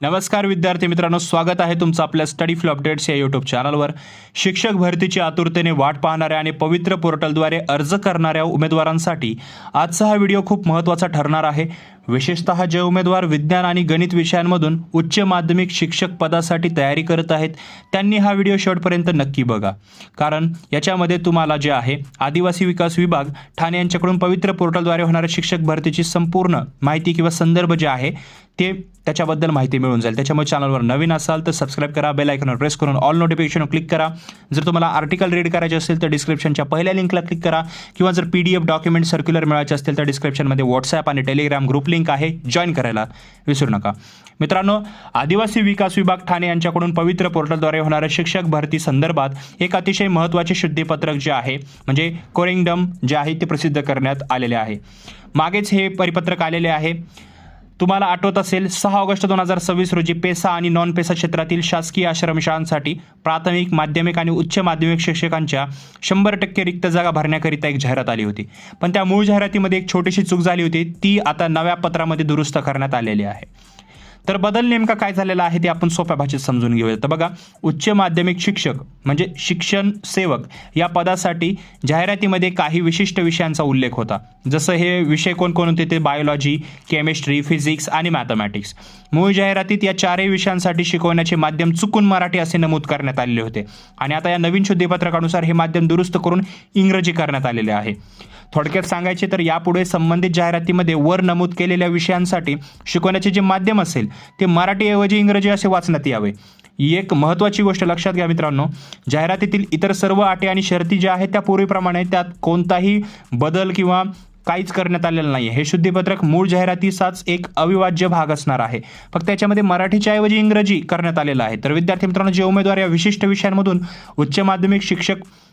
नमस्कार विद्यार्थी मित्रांनो, स्वागत आहे तुमचं आपल्या स्टडी फ्लो अपडेट्स या यूट्यूब चॅनलवर। शिक्षक भरतीची आतुरतेने वाट पाहणाऱ्या आणि पवित्र पोर्टलद्वारे अर्ज करणाऱ्या उमेदवारांसाठी आजचा हा व्हिडिओ खूप महत्त्वाचा ठरणार आहे। विशेषतः जे उमेदवार विज्ञान आणि गणित विषयांमधून उच्च माध्यमिक शिक्षक पदासाठी तयारी करत आहेत त्यांनी हा व्हिडिओ शेवटपर्यंत नक्की बघा, कारण याच्यामध्ये तुम्हाला जे आहे आदिवासी विकास विभाग ठाणे यांच्याकडून पवित्र पोर्टलद्वारे होणाऱ्या शिक्षक भरतीची संपूर्ण माहिती किंवा संदर्भ जे आहे ते त्याच्याबद्दल माहिती मिळून जाईल। त्याच्यामुळे चॅनलवर नवीन असाल तर सबस्क्राइब करा, बेल आयकॉनवर प्रेस करून ऑल नोटिफिकेशन क्लिक करा। जर तुम्हाला आर्टिकल रीड करायचे असेल तर डिस्क्रिप्शनच्या पहिल्या लिंकला क्लिक करा, किंवा जर PDF डॉक्युमेंट सर्क्युलर मिळवायचे असतील तर डिस्क्रिप्शनमध्ये व्हॉट्सॲप आणि टेलिग्राम ग्रुप लिंक आहे, जॉईन करायला विसरू नका। मित्रांनो, आदिवासी विकास विभाग ठाणे यांच्याकडून पवित्र पोर्टलद्वारे होणाऱ्या शिक्षक भरती संदर्भात एक अतिशय महत्त्वाचे शुद्धीपत्रक जे आहे म्हणजे कोरिंगडम जे आहे ते प्रसिद्ध करण्यात आलेले आहे। मागेच हे परिपत्रक आलेले आहे। तुम्हाला आठवत असेल 6 ऑगस्ट 2026 रोजी पेसा आणि नॉन पेसा क्षेत्रातील शासकीय आश्रमशाळांसाठी प्राथमिक, माध्यमिक आणि उच्च माध्यमिक शिक्षकांच्या 100% रिक्त जागा भरण्याकरिता एक जाहिरात आली होती। पण त्या मूळ जाहिरातीमध्ये एक छोटीशी चूक झाली होती, ती आता नव्या पत्रामध्ये दुरुस्त करण्यात आलेली आहे। तर बदल नेमका काय झालेला आहे ते आपण सोप्या भाषेत समजून घेऊया। तर बघा, उच्च माध्यमिक शिक्षक म्हणजे शिक्षण सेवक या पदासाठी जाहिरातीमध्ये काही विशिष्ट विषयांचा उल्लेख होता। जसं हे विषय कोण होते ते बायोलॉजी, केमिस्ट्री, फिजिक्स आणि मॅथमॅटिक्स। मूळ जाहिरातीत या चारही विषयांसाठी शिकवण्याचे माध्यम चुकून मराठी असे नमूद करण्यात आलेले होते, आणि आता या नवीन शुद्धीपत्रकानुसार हे माध्यम दुरुस्त करून इंग्रजी करण्यात आलेले आहे। थोडक्यात सांगायचे तर यापुढे संबंधित जाहिरातीमध्ये वर नमूद केलेल्या विषयांसाठी शिकवण्याचे जे माध्यम असेल ते मराठीऐवजी इंग्रजी असे वाचण्यात यावे। ही एक महत्त्वाची गोष्ट लक्षात घ्या मित्रांनो। जाहिरातीतील इतर सर्व अटी आणि शर्ती ज्या आहेत त्या पूर्वीप्रमाणे, त्यात कोणताही बदल किंवा काहीच करण्यात आलेलं नाही। हे शुद्धीपत्रक मूळ जाहिरातीचाच एक अविभाज्य भाग असणार आहे, फक्त त्याच्यामध्ये मराठीच्या ऐवजी इंग्रजी करण्यात आलेलं आहे। तर विद्यार्थी मित्रांनो, जे उमेदवार या विशिष्ट विषयांमधून उच्च माध्यमिक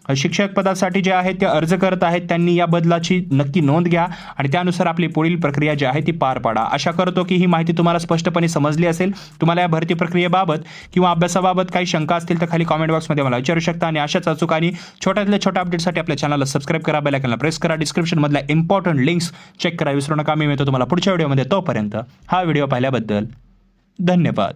शिक्षक पदासाठी जे आहे ते अर्ज करत आहेत त्यांनी या बदलाची नक्की नोंद घ्या आणि त्यानुसार आपली पुढील प्रक्रिया जी आहे ती पार पाडा। आशा करतो की ही माहिती तुम्हाला स्पष्टपणे समजली असेल। तुम्हाला या भरती प्रक्रियेबाबत किंवा अभ्यासाबाबत काही शंका असतील तर खाली कमेंट बॉक्समध्ये मला विचारू शकता, आणि अशाच अचूक आणि छोट्यातल्या छोट्या अपडेटसाठी आपल्या चॅनलला सबस्क्राइब करा, बेल आयकॉनला प्रेस करा, डिस्क्रिप्शनमधल्या इम्पॉर्टंट लिंक्स चेक करा विसरू नका। मी मिळतो तुम्हाला पुढच्या व्हिडिओमध्ये, तोपर्यंत हा व्हिडिओ पाहिल्याबद्दल धन्यवाद।